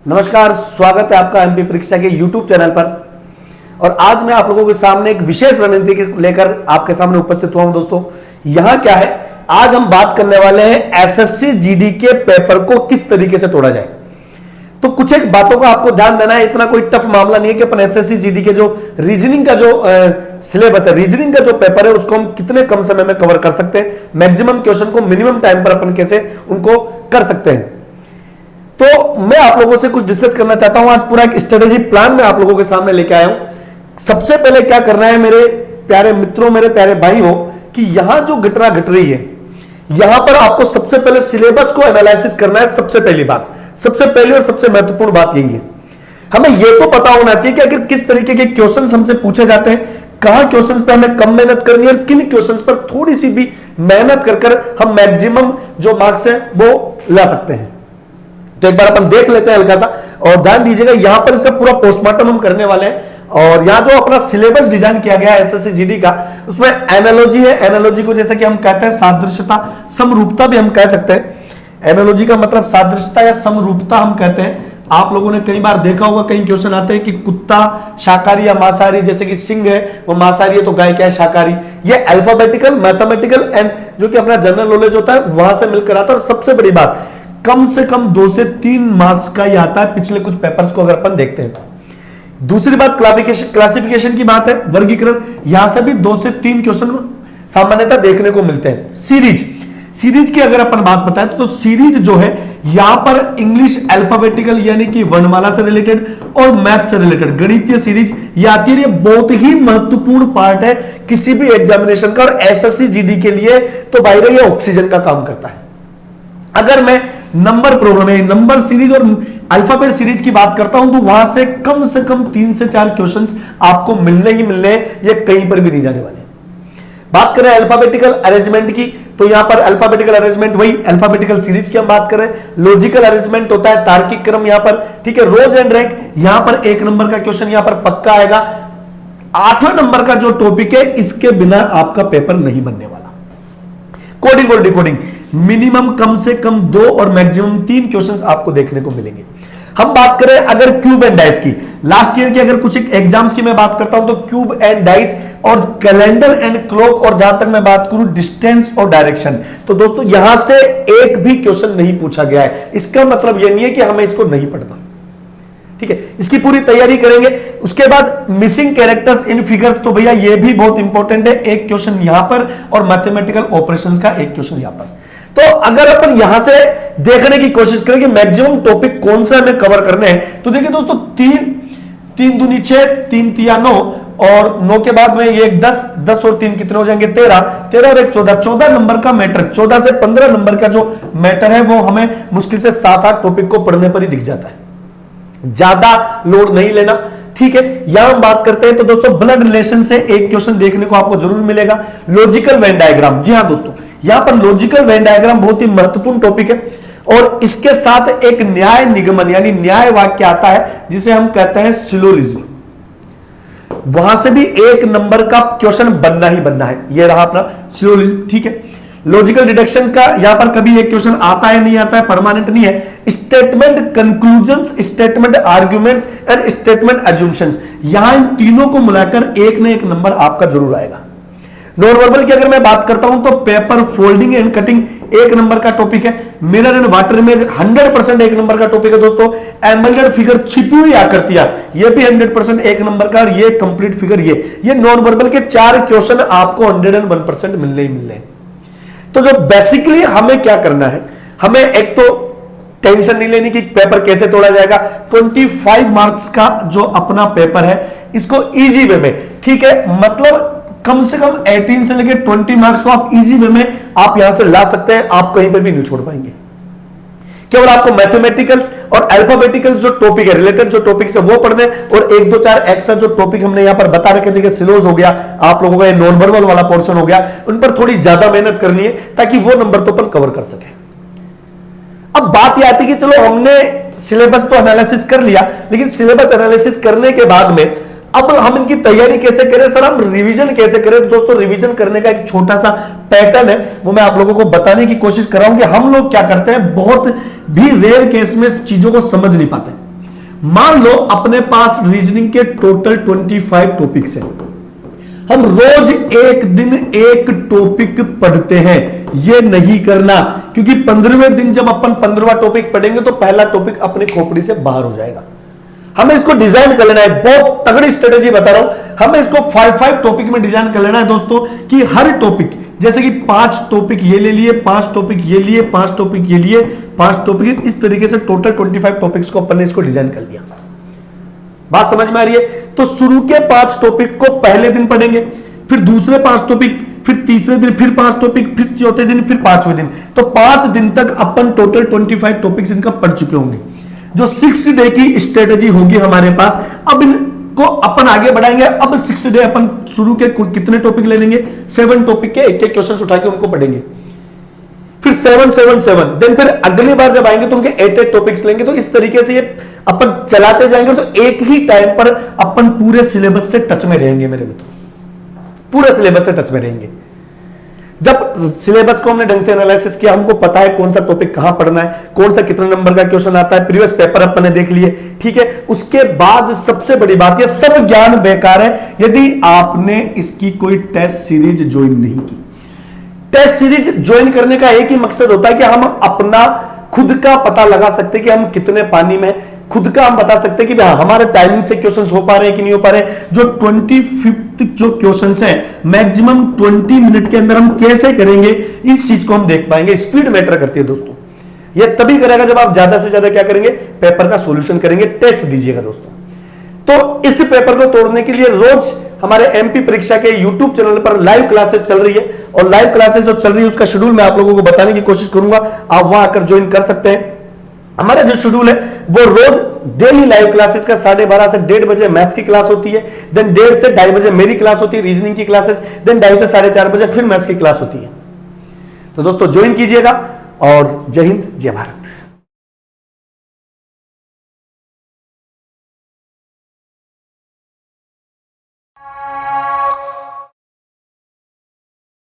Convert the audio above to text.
नमस्कार, स्वागत है आपका एमपी परीक्षा के यूट्यूब चैनल पर। और आज मैं आप लोगों के सामने एक विशेष रणनीति लेकर आपके सामने उपस्थित हुआ हूं। दोस्तों, यहां क्या है, आज हम बात करने वाले हैं एसएससी जीडी के पेपर को किस तरीके से तोड़ा जाए। तो कुछ एक बातों का आपको ध्यान देना है। इतना कोई टफ मामला नहीं है कि अपन एसएससी जीडी के जो रीजनिंग का जो सिलेबस है, रीजनिंग का जो पेपर है, उसको हम कितने कम समय में कवर कर सकते हैं, मैक्सिमम क्वेश्चन को मिनिमम टाइम पर अपन कैसे उनको कर सकते हैं। तो मैं आप लोगों से कुछ डिस्कस करना चाहता हूं। आज पूरा एक स्ट्रेटेजी प्लान मैं आप लोगों के सामने लेके आया हूं। सबसे पहले क्या करना है मेरे प्यारे मित्रों, मेरे प्यारे भाइयों, कि यहां जो घटना घट रही है, यहां पर आपको सबसे पहले सिलेबस को एनालिसिस करना है। सबसे पहली बात, सबसे पहली और सबसे महत्वपूर्ण बात यही है, हमें यह तो पता होना चाहिए कि अगर किस तरीके के क्वेश्चंस हमसे पूछे जाते हैं, कहां क्वेश्चंस पे हमें कम मेहनत करनी है और किन क्वेश्चंस पर थोड़ी सी भी मेहनत कर हम मैक्सिमम जो मार्क्स है वो ला सकते हैं। तो एक बार अपन देख लेते हैं हल्का सा, और ध्यान दीजिएगा, यहां पर इसका पूरा पोस्टमार्टम हम करने वाले हैं। और यहां जो अपना सिलेबस डिजाइन किया गया है एसएससी जीडी का, उसमें एनालॉजी है। एनालॉजी को जैसे कि हम कहते हैं सादृश्यता, समरूपता भी हम कह सकते हैं। एनालॉजी का मतलब सादृश्यता या समरूपता हम कहते हैं। आप लोगों ने कई बार देखा होगा, कई क्वेश्चन आते हैं कि कुत्ता शाकाहारी या मांसाहारी, जैसे कि सिंह है वो मांसाहारी है तो गाय क्या है, शाकाहारी। ये अल्फाबेटिकल, मैथमेटिकल एंड जो कि अपना जनरल नॉलेज होता है वहां से मिलकर आता है। और सबसे बड़ी बात, कम से कम 2 से 3 मार्क्स का ही आता है पिछले कुछ पेपर्स को अगर अपन देखते हैं तो। दूसरी बात क्लासिफिकेशन की बात है, वर्गीकरण। यहां से भी 2 से 3 क्वेश्चन सामान्यतः देखने को मिलते हैं। सीरीज की अगर अपन बात बताएं तो सीरीज जो है, यहां पर इंग्लिश अल्फाबेटिकल यानी कि वर्णमाला से रिलेटेड और मैथ से रिलेटेड गणितीय सीरीज ये आती है। ये बहुत ही महत्वपूर्ण पार्ट है किसी भी एग्जामिनेशन का, और एसएससी जीडी के लिए तो भाई ये ऑक्सीजन का काम करता है। अगर मैं नंबर प्रॉब्लम है, नंबर सीरीज और अल्फाबेट सीरीज की बात करता हूं, तो वहां से कम 3 से 4 क्वेश्चंस आपको मिलने ही मिलने, ये कहीं पर भी नहीं जाने वाले। बात करें अल्फाबेटिकल अरेंजमेंट की, तो यहां पर अल्फाबेटिकल अरेंजमेंट वही अल्फाबेटिकल सीरीज की हम बात करें। लॉजिकल अरेंजमेंट होता है तार्किक क्रम यहां पर, ठीक है। रोज एंड रैंक, यहां पर 1 नंबर का क्वेश्चन यहां पर पक्का आएगा। 8वें नंबर का जो टॉपिक है, इसके बिना आपका पेपर नहीं बनने वाला। कोडिंग और डिकोडिंग, मिनिमम कम से कम 2 और मैक्सिमम 3 क्वेश्चंस आपको देखने को मिलेंगे। हम बात करें अगर क्यूब एंड डाइस की, लास्ट ईयर की अगर कुछ एग्जाम्स की मैं बात करता हूं तो क्यूब एंड डाइस और कैलेंडर एंड क्लॉक, और जहां तक मैं बात करूं डिस्टेंस और डायरेक्शन, तो दोस्तों यहां से एक भी क्वेश्चन नहीं पूछा गया है। इसका मतलब यह नहीं है कि हमें इसको नहीं पढ़ना, ठीक है। इसकी पूरी तैयारी करेंगे। उसके बाद मिसिंग कैरेक्टर्स इन फिगर्स, तो भैया ये भी बहुत इंपॉर्टेंट है। एक क्वेश्चन यहां पर और मैथमेटिकल ऑपरेशंस का एक क्वेश्चन यहां पर। तो अगर अपन यहां से देखने की कोशिश करें कि मैक्सिमम टॉपिक कौन सा हमें कवर करने हैं, तो देखिए दोस्तों, 3 दूनी 6, 3 तिया 9, और 9 के बाद में ये 10 और 3 कितने हो जाएंगे, 13 और 1 14 नंबर का मैटर, 14 से 15 नंबर का जो मैटर है वो हमें मुश्किल से 7-8 टॉपिक को पढ़ने पर ही दिख जाता है। ज्यादा लोड नहीं लेना, ठीक है। यहां हम बात करते हैं तो दोस्तों ब्लड रिलेशन से एक क्वेश्चन देखने को आपको जरूर मिलेगा। लॉजिकल वेन डायग्राम, जी हां दोस्तों, यहां पर लॉजिकल वेन डायग्राम बहुत ही महत्वपूर्ण टॉपिक है। और इसके साथ एक न्याय निगमन यानी न्याय वाक्य आता है, जिसे हम कहते हैं सिलोजिज्म। वहां से भी 1 नंबर का क्वेश्चन बनना ही बनना है। यह रहा अपना सिलोजिज्म, ठीक है। लॉजिकल डिडक्शंस का यहां पर कभी एक क्वेश्चन आता है, नहीं आता है, परमानेंट नहीं है। Statement conclusions, statement arguments and statement assumptions, यहां इन तीनों को मिलाकर एक न एक नंबर आपका जरूर आएगा। नॉन वर्बल की अगर मैं बात करता हूं तो paper folding and cutting 1 number का टॉपिक है। Mirror and water image 100% 1 number का टॉपिक है दोस्तों। एम्बेडेड फिगर, छिपी हुई आकृतियां, ये भी 100% 1 नंबर का, और ये कंप्लीट फिगर, ये नॉन वर्बल के 4 क्वेश्चन आपको 101% मिलने ही मिलने हैं। तो जो बेसिकली हमें क्या करना है, हमें एक तो टेंशन नहीं लेनी कि पेपर कैसे तोड़ा जाएगा। 25 मार्क्स का जो अपना पेपर है, इसको इजी वे में, ठीक है, मतलब कम से कम 18 से लेकर 20 मार्क्स तो आप इजी वे में आप यहां से ला सकते हैं। आप कहीं पर भी नहीं छोड़ पाएंगे। केवल आपको मैथमेटिकल्स और अल्फाबेटिकल्स जो टॉपिक है, रिलेटेड जो टॉपिक है वो पढ़ने, और 1, 2, 4 एक्स्ट्रा जो टॉपिक हमने यहां पर बता रखे, जगह सिलोज हो गया, आप लोगों का ये नॉन वर्बल वाला पोर्शन हो गया, उन पर थोड़ी ज्यादा मेहनत करनी है ताकि वो नंबर तो अपन कवर कर सके। अब बात यह आती है कि चलो हमने सिलेबस तो एनालिसिस कर लिया, लेकिन सिलेबस एनालिसिस करने के बाद में अब हम इनकी तैयारी कैसे करें, सर हम रिवीजन कैसे करें। तो दोस्तों रिवीजन करने का एक छोटा सा पैटर्न है, वो मैं आप लोगों को बताने की कोशिश कर रहा हूं कि हम लोग क्या करते हैं, बहुत भी रेयर केस में चीजों को समझ नहीं पाते। मान लो अपने पास रीजनिंग के टोटल 25 टॉपिक्स हैं, हम रोज एक दिन एक टॉपिक पढ़ते हैं। यह नहीं करना, क्योंकि 15वें दिन जब अपन 15वां टॉपिक पढ़ेंगे तो पहला टॉपिक अपने खोपड़ी से बाहर हो जाएगा। हमें इसको डिजाइन कर लेना है, बहुत तगड़ी स्ट्रेटेजी बता रहा हूं। हमें इसको 5 टॉपिक में डिजाइन कर लेना है दोस्तों, कि हर टॉपिक, जैसे कि 5 टॉपिक ये ले लिए, 5 टॉपिक ये लिए, 5 टॉपिक ये लिए, 5 टॉपिक, इस तरीके से टोटल 25 टॉपिक्स को अपन ने इसको डिजाइन कर लिया। बात समझ में आ रही है? तो शुरू के 5 टॉपिक को पहले दिन पढ़ेंगे, फिर दूसरे 5 टॉपिक, फिर तीसरे दिन फिर 5 टॉपिक, फिर चौथे दिन, फिर 5वें दिन। तो 5 दिन तक अपन टोटल 25 टॉपिक्स इनका पढ़ चुके होंगे। जो 60 डे की स्ट्रेटेजी होगी हमारे पास, अब इनको अपन आगे बढ़ाएंगे। अब 60 डे अपन शुरू के कितने टॉपिक ले लेंगे? 7 टॉपिक के एक एक क्वेश्चन उठा के उनको पढ़ेंगे, फिर 7 7 7, देन फिर अगली बार जब आएंगे तो उनके 8 टॉपिक्स लेंगे। तो इस तरीके से ये अपन चलाते जाएंगे, तो एक ही टाइम पर अपन पूरे सिलेबस से टच में रहेंगे मेरे मित्रों, पूरे सिलेबस से टच में रहेंगे। जब सिलेबस को हमने ढंग से एनालिसिस किया, हमको पता है कौन सा टॉपिक कहां पढ़ना है, कौन सा कितने नंबर का क्वेश्चन आता है, प्रीवियस पेपर अपन ने देख लिए, ठीक है। उसके बाद सबसे बड़ी बात, ये सब ज्ञान बेकार है यदि आपने इसकी कोई टेस्ट सीरीज ज्वाइन नहीं की। टेस्ट सीरीज ज्वाइन करने का एक ही मकसद होता है कि हम अपना खुद का पता लगा सकते हैं कि हम कितने पानी में, खुद का हम बता सकते हैं कि हमारे टाइमिंग से क्वेश्चंस हो पा रहे हैं कि नहीं हो पा रहे हैं। जो 25 जो क्वेश्चंस हैं, मैक्सिमम 20 मिनट के अंदर हम कैसे करेंगे, इस चीज को हम देख पाएंगे। स्पीड मैटर करती है दोस्तों। यह तभी करेगा जब आप ज्यादा से ज्यादा क्या करेंगे, पेपर का सॉल्यूशन करेंगे, टेस्ट दीजिएगा दोस्तों। तो इस पेपर को तोड़ने के लिए रोज हमारे एमपी परीक्षा के यूट्यूब चैनल पर लाइव क्लासेस चल रही है, और लाइव क्लासेस जो चल रही है उसका शेड्यूल मैं आप लोगों को बताने की कोशिश करूंगा। आप वहां आकर ज्वाइन कर सकते हैं। हमारा जो शेड्यूल है वो रोज डेली लाइव क्लासेस का 12:30 से 1:30 बजे मैथ्स की क्लास होती है, देन 1:30 से 2:30 बजे मेरी क्लास होती है रीजनिंग की क्लासेस, देन 2:30 से 4:30 बजे फिर मैथ्स की क्लास होती है। तो दोस्तों ज्वाइन कीजिएगा, और जय हिंद जय भारत।